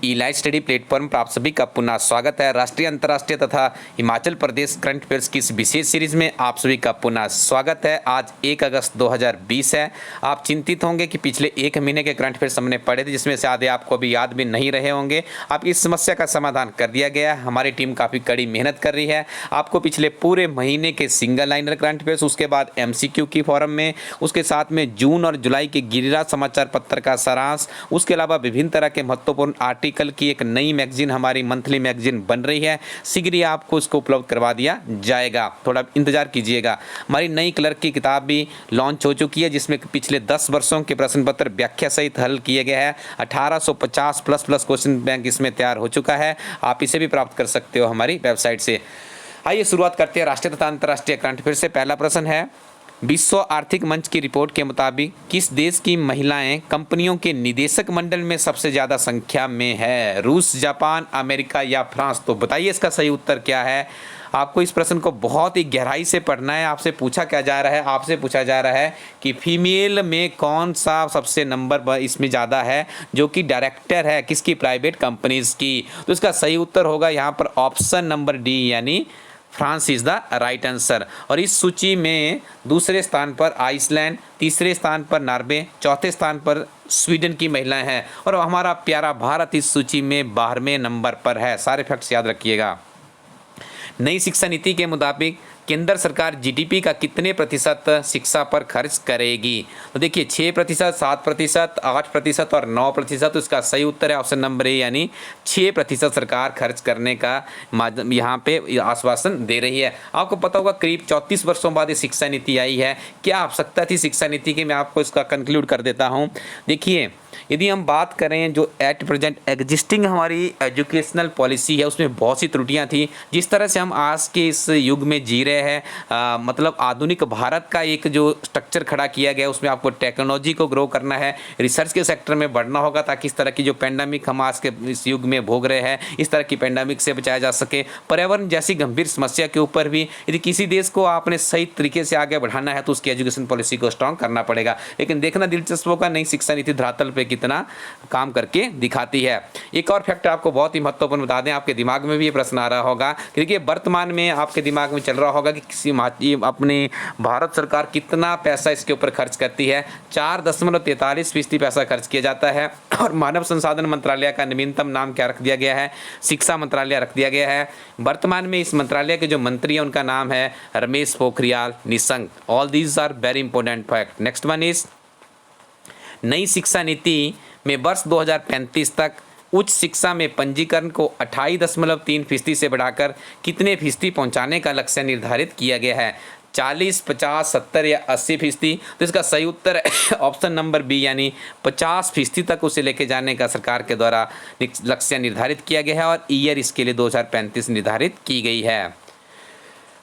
ई live study platform पर आप सभी का पुनः स्वागत है। राष्ट्रीय, अंतर्राष्ट्रीय तथा हिमाचल प्रदेश करंट अफेयर्स की इस विशेष सीरीज में आप सभी का पुनः स्वागत है। आज 1 अगस्त 2020 है। आप चिंतित होंगे कि पिछले एक महीने के करंट अफेयर्स हमने पढ़े थे, जिसमें से आधे आपको अभी याद भी नहीं रहे होंगे। आपकी इस समस्या का समाधान कर दिया गया है। हमारी टीम काफ़ी कड़ी मेहनत कर रही है। आपको पिछले पूरे महीने के सिंगल लाइनर करंट अफेयर्स, उसके बाद MCQ की फॉर्म में, उसके साथ में जून और जुलाई के गिरिराज समाचार पत्र का सारांश, उसके अलावा विभिन्न तरह के महत्वपूर्ण आर्टिकल की एक नई मैगजीन, हमारी मंथली मैगजीन बन रही है। शीघ्र ही आपको इसको उपलब्ध करवा दिया जाएगा, थोड़ा इंतजार कीजिएगा। हमारी नई क्लर्क की किताब भी लॉन्च हो चुकी है, जिसमें पिछले 10 वर्षों के प्रश्न पत्र व्याख्या सहित हल किए गए हैं। 1850 प्लस क्वेश्चन बैंक इसमें तैयार हो चुका है। आप इसे भी प्राप्त कर सकते हो हमारी वेबसाइट से। आइए शुरुआत करते हैं राष्ट्रीय तथा अंतर्राष्ट्रीय करंट अफेयर से। पहला प्रश्न है, विश्व आर्थिक मंच की रिपोर्ट के मुताबिक किस देश की महिलाएं कंपनियों के निदेशक मंडल में सबसे ज़्यादा संख्या में है? रूस, जापान, अमेरिका या फ्रांस? तो बताइए इसका सही उत्तर क्या है। आपको इस प्रश्न को बहुत ही गहराई से पढ़ना है। आपसे पूछा क्या जा रहा है? आपसे पूछा जा रहा है कि फीमेल में कौन सा सबसे नंबर इसमें ज़्यादा है, जो कि डायरेक्टर है किसकी? प्राइवेट कंपनीज की। तो इसका सही उत्तर होगा यहाँ पर ऑप्शन नंबर डी, यानी France is the right answer. और इस सूची में दूसरे स्थान पर आइसलैंड, तीसरे स्थान पर नॉर्वे, चौथे स्थान पर स्वीडन की महिलाएं हैं। और हमारा प्यारा भारत इस सूची में 12वें नंबर पर है। सारे फैक्ट्स याद रखिएगा। नई शिक्षा नीति के मुताबिक केंद्र सरकार GDP का कितने प्रतिशत शिक्षा पर खर्च करेगी? तो देखिए 6%, 7%, 8% और 9%। तो इसका सही उत्तर है ऑप्शन नंबर ए, यानी 6% सरकार खर्च करने का यहाँ पे आश्वासन दे रही है। आपको पता होगा करीब 34 वर्षों बाद ये शिक्षा नीति आई है। क्या आवश्यकता थी शिक्षा नीति की? मैं आपको इसका कंक्लूड कर देता हूँ। देखिए, यदि हम बात करें जो एट प्रेजेंट एग्जिस्टिंग हमारी एजुकेशनल पॉलिसी है, उसमें बहुत सी त्रुटियां थी। जिस तरह से हम आज के इस युग में जी रहे हैं, मतलब आधुनिक भारत का एक जो स्ट्रक्चर खड़ा किया गया, उसमें आपको टेक्नोलॉजी को ग्रो करना है, रिसर्च के सेक्टर में बढ़ना होगा, ताकि इस तरह की जो पेंडेमिक हम आज के इस युग में भोग रहे हैं, इस तरह की पेंडेमिक से बचाया जा सके। पर्यावरण जैसी गंभीर समस्या के ऊपर भी यदि किसी देश को आपने सही तरीके से आगे बढ़ाना है, तो उसकी एजुकेशन पॉलिसी को स्ट्रॉन्ग करना पड़ेगा। लेकिन देखना दिलचस्प होगा नई शिक्षा नीति धरातल पे कितना काम करके दिखाती है। एक और फैक्ट आपको बहुत ही महत्वपूर्ण बता दें, आपके दिमाग में भी ये प्रश्न आ रहा होगा, क्योंकि वर्तमान में आपके दिमाग में चल रहा होगा कि अपनी भारत सरकार कितना पैसा इसके ऊपर खर्च करती है। 4.43% पैसा खर्च किया जाता है। और मानव संसाधन मंत्रालय का नवीनतम नाम क्या रख दिया गया है? शिक्षा मंत्रालय रख दिया गया है। वर्तमान में इस मंत्रालय के जो मंत्री हैं उनका नाम है Ramesh Pokhriyal Nishank. All these are very important fact. Next one is, नई शिक्षा नीति में वर्ष 2035 तक उच्च शिक्षा में पंजीकरण को 28.3% से बढ़ाकर कितने फीसदी पहुंचाने का लक्ष्य निर्धारित किया गया है? 40, 50, 70 या 80%? तो इसका सही उत्तर है ऑप्शन नंबर बी, यानी 50% तक उसे लेके जाने का सरकार के द्वारा लक्ष्य निर्धारित किया गया है। और ईयर इसके लिए 2035 निर्धारित की गई है।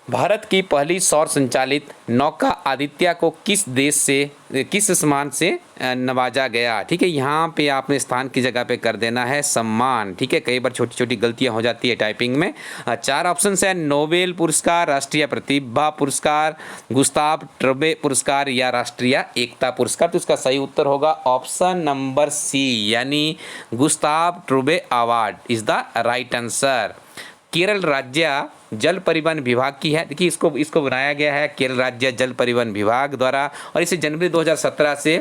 भारत की पहली सौर संचालित नौका आदित्य को किस सम्मान से नवाजा गया? ठीक है, यहाँ पे आपने स्थान की जगह पे कर देना है सम्मान। ठीक है, कई बार छोटी छोटी गलतियाँ हो जाती है टाइपिंग में। 4 ऑप्शन है, नोबेल पुरस्कार, राष्ट्रीय प्रतिभा पुरस्कार, गुस्ताव ट्रुबे पुरस्कार या राष्ट्रीय एकता पुरस्कार? तो इसका सही उत्तर होगा ऑप्शन नंबर सी, यानी Gustave Trouve award is the right answer. Kerala राज्य जल परिवहन विभाग की है। देखिए, इसको बनाया गया है केरल राज्य जल परिवहन विभाग द्वारा, और इसे जनवरी 2017 से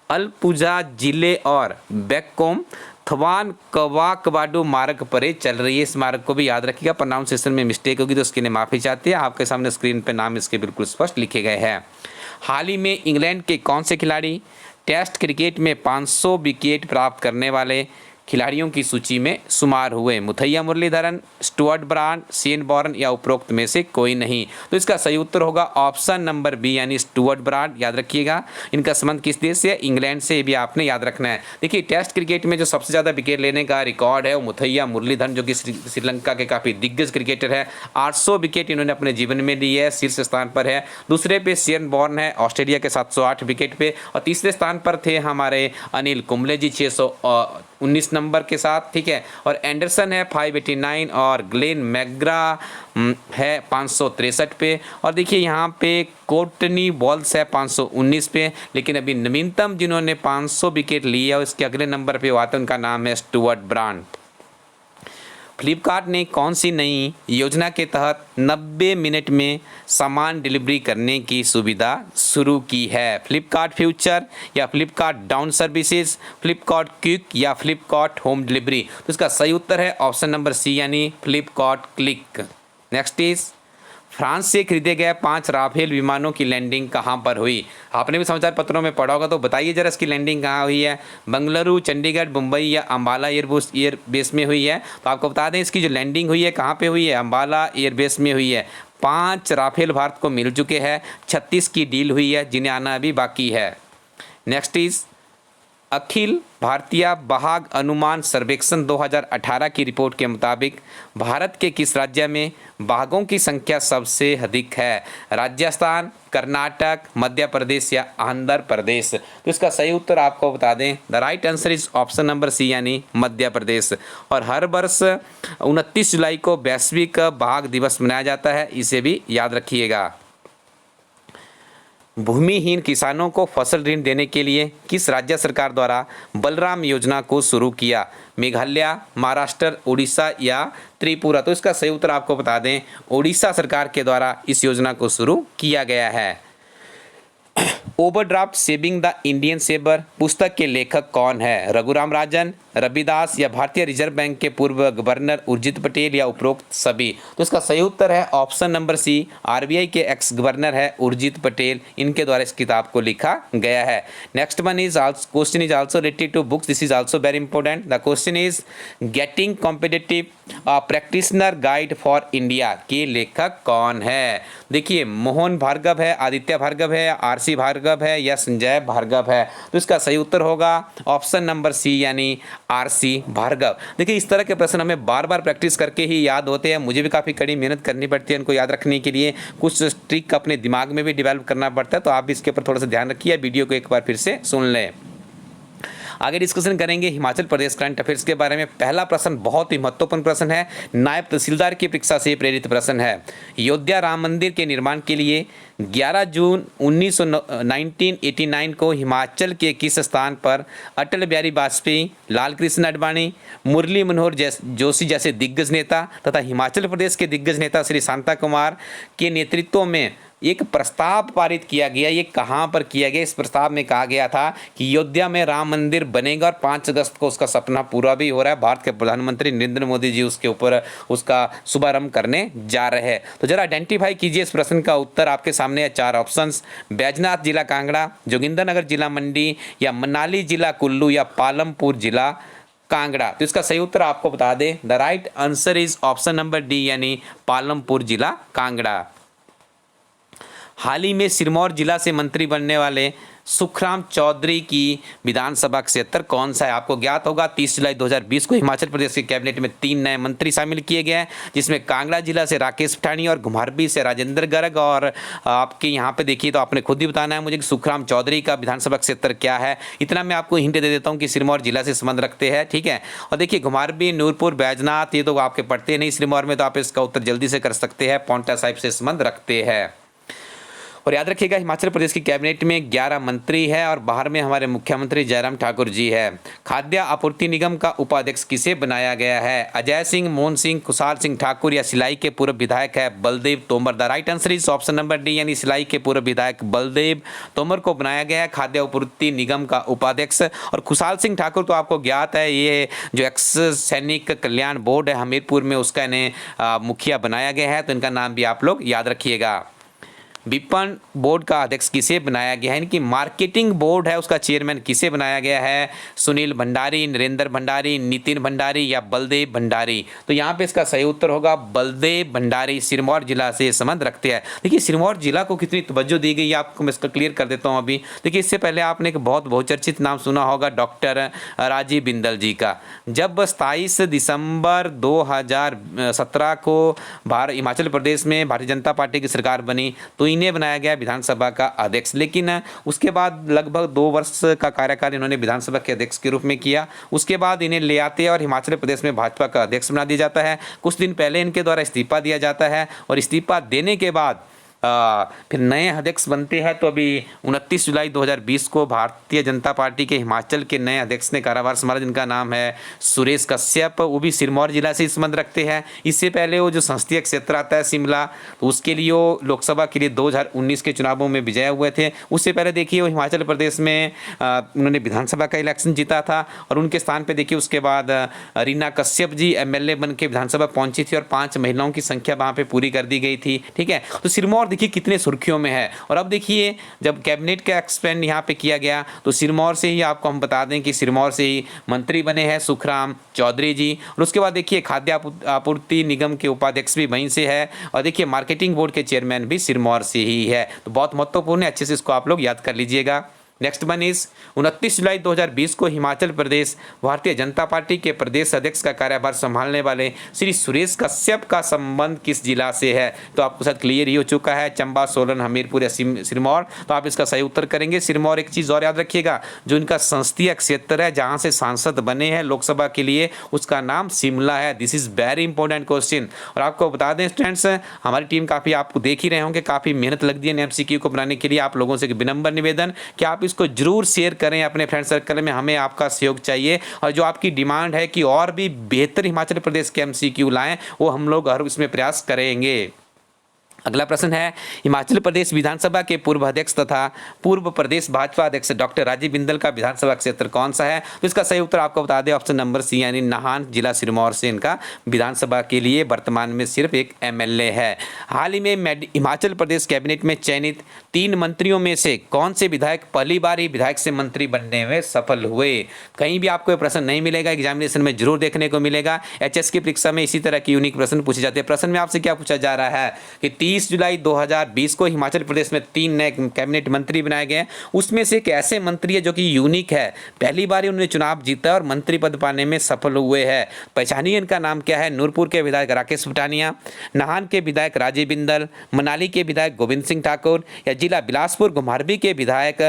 अलपुजा जिले और बेक्कोम थवान कवाकबाडू मार्ग पर चल रही है। इस मार्ग को भी याद रखिएगा, प्रोनाउंसिएशन में मिस्टेक होगी तो उसके लिए माफ़ी चाहते हैं। आपके सामने स्क्रीन पर नाम इसके बिल्कुल स्पष्ट लिखे गए हैं। हाल ही में इंग्लैंड के कौन से खिलाड़ी टेस्ट क्रिकेट में 500 विकेट प्राप्त करने वाले खिलाड़ियों की सूची में शुमार हुए? Muttiah Muralitharan, Stuart Broad, Shane Warne या उपरोक्त में से कोई नहीं? तो इसका सही उत्तर होगा ऑप्शन नंबर बी, यानी स्टुअर्ट ब्रांड। याद रखिएगा, इनका संबंध किस देश से? इंग्लैंड से। भी आपने याद रखना है। देखिए, टेस्ट क्रिकेट में जो सबसे ज़्यादा विकेट लेने का रिकॉर्ड है वो मुथैया मुरलीधरन, जो कि श्रीलंका के काफ़ी दिग्गज क्रिकेटर है। 800 विकेट इन्होंने अपने जीवन में ली है, शीर्ष स्थान पर है। दूसरे पे शेन वॉर्न है ऑस्ट्रेलिया के 708 विकेट पे, और तीसरे स्थान पर थे हमारे अनिल कुंबले जी 619 नंबर के साथ। ठीक है, और एंडरसन है 589 और ग्लेन मैग्रा है 563 पे। और देखिए यहाँ पे कोर्टनी बॉल्स है 519 पे। लेकिन अभी नवीनतम जिन्होंने 500 विकेट लिए है उसके अगले नंबर पे वो आते हैं, उनका नाम है स्टुअर्ट ब्रांड। फ्लिपकार्ट ने कौन सी नई योजना के तहत 90 मिनट में सामान डिलीवरी करने की सुविधा शुरू की है? फ्लिपकार्ट फ्यूचर या Flipkart down services, Flipkart quick या फ्लिपकार्ट होम डिलीवरी? तो इसका सही उत्तर है ऑप्शन नंबर सी यानी Flipkart click. Next is France से खरीदे गए 5 राफेल विमानों की लैंडिंग कहां पर हुई? आपने भी समाचार पत्रों में पढ़ा होगा, तो बताइए जरा इसकी लैंडिंग कहां हुई है? बेंगलुरु, चंडीगढ़, मुंबई या अंबाला एयरबेस में हुई है? तो आपको बता दें इसकी जो लैंडिंग हुई है कहां पे हुई है? अंबाला एयरबेस में हुई है। 5 राफेल भारत को मिल चुके हैं, 36 की डील हुई है जिन्हें आना अभी बाकी है। नेक्स्ट इज अखिल भारतीय बाघ अनुमान सर्वेक्षण 2018 की रिपोर्ट के मुताबिक भारत के किस राज्य में बाघों की संख्या सबसे अधिक है? राजस्थान, कर्नाटक, मध्य प्रदेश या आंध्र प्रदेश? तो इसका सही उत्तर आपको बता दें, the right answer is option number C यानी मध्य प्रदेश। और हर वर्ष 29 जुलाई को वैश्विक बाघ दिवस मनाया जाता है, इसे भी याद रखिएगा। भूमिहीन किसानों को फसल ऋण देने के लिए किस राज्य सरकार द्वारा बलराम योजना को शुरू किया? मेघालय, महाराष्ट्र, उड़ीसा या त्रिपुरा? तो इसका सही उत्तर आपको बता दें, उड़ीसा सरकार के द्वारा इस योजना को शुरू किया गया है। Overdraft saving the Indian saver पुस्तक के लेखक कौन है? रघुराम राजन, रविदास या भारतीय रिजर्व बैंक के पूर्व गवर्नर उर्जित पटेल या उपरोक्त सभी? तो इसका सही उत्तर है ऑप्शन नंबर सी, आरबीआई के एक्स गवर्नर है उर्जित पटेल, इनके द्वारा इस किताब को लिखा गया है। Next one is question is also related to books, this is also very important. The question is getting competitive practitioner guide for India के लेखक कौन है? देखिए, मोहन भार्गव है, आदित्य भार्गव है, आरसी भार्गव है या संजय भार्गव है? तो इसका सही उत्तर होगा ऑप्शन नंबर सी यानी आरसी भार्गव। देखिए, इस तरह के प्रश्न हमें बार बार प्रैक्टिस करके ही याद होते हैं। मुझे भी काफ़ी कड़ी मेहनत करनी पड़ती है इनको याद रखने के लिए, कुछ ट्रिक अपने दिमाग में भी डेवलप करना पड़ता है, तो आप भी इसके ऊपर थोड़ा सा ध्यान रखिए, वीडियो को एक बार फिर से सुन लें। आगे डिस्कशन करेंगे हिमाचल प्रदेश करंट अफेयर्स के बारे में। पहला प्रश्न बहुत ही महत्वपूर्ण प्रश्न है, नायब तहसीलदार की परीक्षा से प्रेरित प्रश्न है। अयोध्या राम मंदिर के निर्माण के लिए 11 जून 1989 को हिमाचल के किस स्थान पर अटल बिहारी वाजपेयी, लाल कृष्ण आडवाणी, मुरली मनोहर जोशी जैसे दिग्गज नेता तथा हिमाचल प्रदेश के दिग्गज नेता श्री शांता कुमार के नेतृत्व में एक प्रस्ताव पारित किया गया? ये कहाँ पर किया गया? इस प्रस्ताव में कहा गया था कि अयोध्या में राम मंदिर बनेगा और 5 अगस्त को उसका सपना पूरा भी हो रहा है। भारत के प्रधानमंत्री नरेंद्र मोदी जी उसके ऊपर उसका शुभारंभ करने जा रहे हैं। तो जरा आइडेंटिफाई कीजिए इस प्रश्न का उत्तर आपके सामने है 4 ऑप्शंस। बैजनाथ जिला कांगड़ा, जोगिंदरनगर जिला मंडी या मनाली जिला कुल्लू या पालमपुर जिला कांगड़ा? तो इसका सही उत्तर आपको बता दें, the right answer is option number D यानी पालमपुर जिला कांगड़ा। हाल ही में सिरमौर जिला से मंत्री बनने वाले सुखराम चौधरी की विधानसभा क्षेत्र कौन सा है? आपको ज्ञात होगा 30 जुलाई 2020 को हिमाचल प्रदेश के कैबिनेट में 3 नए मंत्री शामिल किए गए हैं, जिसमें कांगड़ा जिला से राकेश पठानी और घुमारवी से राजेंद्र गर्ग। और आपके यहाँ पे देखिए तो आपने खुद ही बताना है मुझे कि सुखराम चौधरी का विधानसभा क्षेत्र क्या है। इतना मैं आपको हिंट दे देता हूँ कि सिरमौर जिला से संबंध रखते हैं, ठीक है। और देखिए, घुमारवी, नूरपुर, बैजनाथ ये तो आपके पढ़ते नहीं सिरमौर में, तो आप इसका उत्तर जल्दी से कर सकते हैं, पांवटा साहिब से संबंध रखते हैं। और याद रखिएगा, हिमाचल प्रदेश की कैबिनेट में 11 मंत्री है और बाहर में हमारे मुख्यमंत्री जयराम ठाकुर जी है। खाद्य आपूर्ति निगम का उपाध्यक्ष किसे बनाया गया है? अजय सिंह, मोहन सिंह, खुशहाल सिंह ठाकुर या सिलाई के पूर्व विधायक है Baldev Tomar? The right answer is option number D यानी सिलाई के पूर्व विधायक बलदेव तोमर को बनाया गया है खाद्य आपूर्ति निगम का उपाध्यक्ष। और खुशहाल सिंह ठाकुर तो आपको ज्ञात है, ये जो एक्स सैनिक कल्याण बोर्ड है हमीरपुर में, उसका इन्हें मुखिया बनाया गया है, तो इनका नाम भी आप लोग याद रखिएगा। विपणन बोर्ड का अध्यक्ष किसे बनाया गया है? इनकी मार्केटिंग बोर्ड है उसका चेयरमैन किसे बनाया गया है? सुनील भंडारी, नरेंद्र भंडारी, नितिन भंडारी या बलदेव भंडारी? तो यहाँ पे इसका सही उत्तर होगा बलदेव भंडारी, सिरमौर जिला से संबंध रखते हैं। देखिए, सिरमौर जिला को कितनी तवज्जो दी गई है आपको मैं इसका क्लियर कर देता हूँ अभी। देखिए, इससे पहले आपने एक बहुत बहुचर्चित नाम सुना होगा डॉक्टर राजीव बिंदल जी का। जब 27 दिसंबर 2017 को हिमाचल प्रदेश में भारतीय जनता पार्टी की सरकार बनी तो इन्हें बनाया गया विधानसभा का अध्यक्ष, लेकिन उसके बाद लगभग 2 वर्ष का कार्यकाल इन्होंने विधानसभा के अध्यक्ष के रूप में किया। उसके बाद इन्हें ले आते हैं और हिमाचल प्रदेश में भाजपा का अध्यक्ष बना दिया जाता है। कुछ दिन पहले इनके द्वारा इस्तीफा दिया जाता है और इस्तीफा देने के बाद फिर नए अध्यक्ष बनते हैं तो अभी 29 जुलाई 2020 को भारतीय जनता पार्टी के हिमाचल के नए अध्यक्ष ने कार्यभार संभाला, जिनका नाम है सुरेश कश्यप। वो भी सिरमौर जिला से संबंध रखते हैं। इससे पहले वो जो संसदीय क्षेत्र आता है शिमला, तो उसके लिए वो लोकसभा के लिए 2019 के चुनावों में विजय हुए थे। उससे पहले देखिए वो हिमाचल प्रदेश में उन्होंने विधानसभा का इलेक्शन जीता था और उनके स्थान पर देखिए उसके बाद रीना कश्यप जी MLA बन के विधानसभा पहुंची थी और 5 महिलाओं की संख्या वहाँ पे पूरी कर दी गई थी। ठीक है, तो सिरमौर देखिए कितने सुर्खियों में है। और अब देखिए जब कैबिनेट का एक्सपेंड यहाँ पे किया गया तो सिरमौर से ही आपको हम बता दें कि सिरमौर से ही मंत्री बने हैं सुखराम चौधरी जी। और उसके बाद देखिए खाद्य आपूर्ति निगम के उपाध्यक्ष भी वहीं से है और देखिए मार्केटिंग बोर्ड के चेयरमैन भी सिरमौर से ही है। तो बहुत महत्वपूर्ण है, अच्छे से इसको आप लोग याद कर लीजिएगा। नेक्स्ट वन इज 29 जुलाई 2020 को हिमाचल प्रदेश भारतीय जनता पार्टी के प्रदेश अध्यक्ष का कार्यभार संभालने वाले श्री सुरेश कश्यप का संबंध किस जिला से है? तो आपको साथ क्लियर ही हो चुका है, चंबा, सोलन, हमीरपुर या सिरमौर। तो आप इसका सही उत्तर करेंगे सिरमौर। एक चीज़ और याद रखिएगा, जो इनका संसदीय क्षेत्र है जहाँ से सांसद बने हैं लोकसभा के लिए, उसका नाम शिमला है। This is very important question. और आपको बता दें स्टूडेंट्स, हमारी टीम काफ़ी आपको देख ही रहे होंगे, काफ़ी मेहनत लगती है MCQ को बनाने के लिए। आप लोगों से विनम्र निवेदन कि आप इसको जरूर शेयर करें अपने फ्रेंड सर्कल में, हमें आपका सहयोग चाहिए। और जो आपकी डिमांड है कि और भी बेहतर हिमाचल प्रदेश के MCQ लाएं, वो हम लोग हर इसमें प्रयास करेंगे। अगला प्रश्न है, हिमाचल प्रदेश विधानसभा के पूर्व अध्यक्ष तथा पूर्व प्रदेश भाजपा अध्यक्ष डॉक्टर राजीव बिंदल का विधानसभा क्षेत्र कौन सा है? तो इसका सही उत्तर आपको बता दें ऑप्शन नंबर सी यानी नाहन, जिला सिरमौर से इनका विधानसभा के लिए वर्तमान में सिर्फ एक MLA है। हाल ही में हिमाचल प्रदेश कैबिनेट में चयनित 3 मंत्रियों में से कौन से विधायक पहली बार ही विधायक से मंत्री बनने में सफल हुए? कहीं भी आपको प्रश्न नहीं मिलेगा, एग्जामिनेशन में जरूर देखने को मिलेगा। HS की परीक्षा में इसी तरह की यूनिक प्रश्न पूछे जाते हैं। प्रश्न में आपसे क्या पूछा जा रहा है कि 30 जुलाई 2020 को हिमाचल प्रदेश में 3 नए कैबिनेट मंत्री बनाए गए। उसमें से एक ऐसे मंत्री है जो कि यूनिक है, पहली बार ही उन्होंने चुनाव जीता और मंत्री पद पाने में सफल हुए हैं। पहचानिए इनका नाम क्या है? नूरपुर के विधायक राकेश पठानिया, नाहन के विधायक राजीव बिंदल, मनाली के विधायक गोविंद सिंह ठाकुर या जिला बिलासपुर घुमारवी के विधायक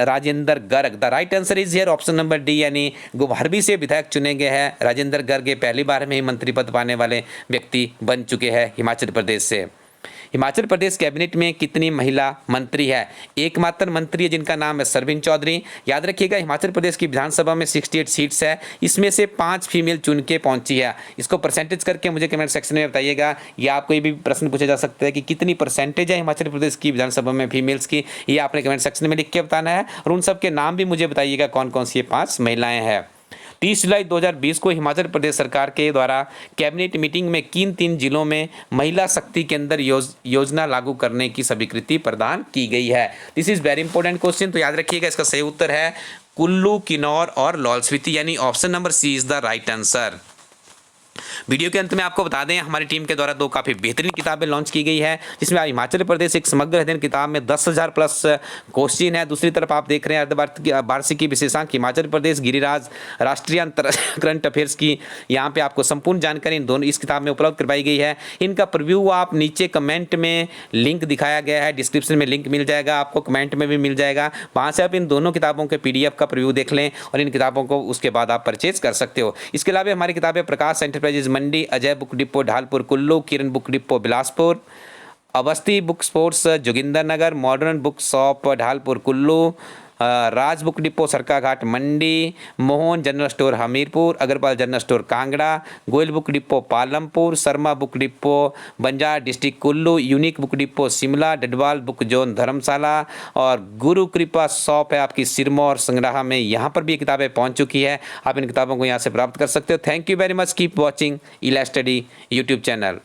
Rajendra Garg. The right answer is here option number D यानी घुमारवी से विधायक चुने गए हैं राजेंद्र गर्ग। ये पहली बार में ही मंत्री पद पाने वाले व्यक्ति बन चुके हैं हिमाचल प्रदेश से। हिमाचल प्रदेश कैबिनेट में कितनी महिला मंत्री है? एकमात्र मंत्री है जिनका नाम है सरवीन चौधरी। याद रखिएगा हिमाचल प्रदेश की विधानसभा में 68 सीट्स है, इसमें से 5 फीमेल चुन के पहुंची है। इसको परसेंटेज करके मुझे कमेंट सेक्शन में बताइएगा, या आपको ये भी प्रश्न पूछा जा सकता है कि कितनी परसेंटेज है हिमाचल प्रदेश की विधानसभा में फीमेल्स की, ये आपने कमेंट सेक्शन में लिख के बताना है। और उन सबके नाम भी मुझे बताइएगा कौन कौन सी ये 5 महिलाएं हैं। 30 जुलाई 2020 को हिमाचल प्रदेश सरकार के द्वारा कैबिनेट मीटिंग में किन 3 जिलों में महिला शक्ति केंद्र योजना लागू करने की स्वीकृति प्रदान की गई है? This is very important question, तो याद रखिएगा इसका सही उत्तर है कुल्लू, किन्नौर और लाहौल स्पीति यानी option number C is the right answer. Video के अंत में आपको बता दें हमारी टीम के द्वारा 2 काफ़ी बेहतरीन किताबें लॉन्च की गई है, जिसमें हिमाचल प्रदेश एक समग्र अध्ययन किताब में 10,000 प्लस क्वेश्चन है। दूसरी तरफ आप देख रहे हैं अर्धवार्षिकी विशेषांक हिमाचल प्रदेश गिरिराज राष्ट्रीय अंतर्राष्ट्रीय करंट अफेयर्स की, यहाँ पे आपको संपूर्ण जानकारी इन दोनों इस किताब में उपलब्ध करवाई गई है। इनका प्रीव्यू आप नीचे कमेंट में लिंक दिखाया गया है, डिस्क्रिप्शन में लिंक मिल जाएगा, आपको कमेंट में भी मिल जाएगा, वहाँ से आप इन दोनों किताबों के PDF का प्रीव्यू देख लें और इन किताबों को उसके बाद आप परचेज कर सकते हो। इसके अलावा हमारी किताबें Prakash enterprises Mandi, Ajay book depot Dhalpur Kullu, Kiran book depot Bilaspur, Awasthi book sports Jogindernagar, modern book shop Dhalpur Kullu, Raj book depot Sarkaghat Mandi, Mohan general store Hamirpur, Agarwal general store Kangra, Goyal book depot Palampur, Sharma book depot Banjar district Kullu, unique book depot Shimla, Dadwal book zone Dharamshala और गुरु कृपा शॉप है आपकी सिरमौर संग्रह में। यहाँ पर भी किताबें पहुँच चुकी है, आप इन किताबों को यहाँ से प्राप्त कर सकते हो। Thank you very much, keep watching इला स्टडी यूट्यूब चैनल।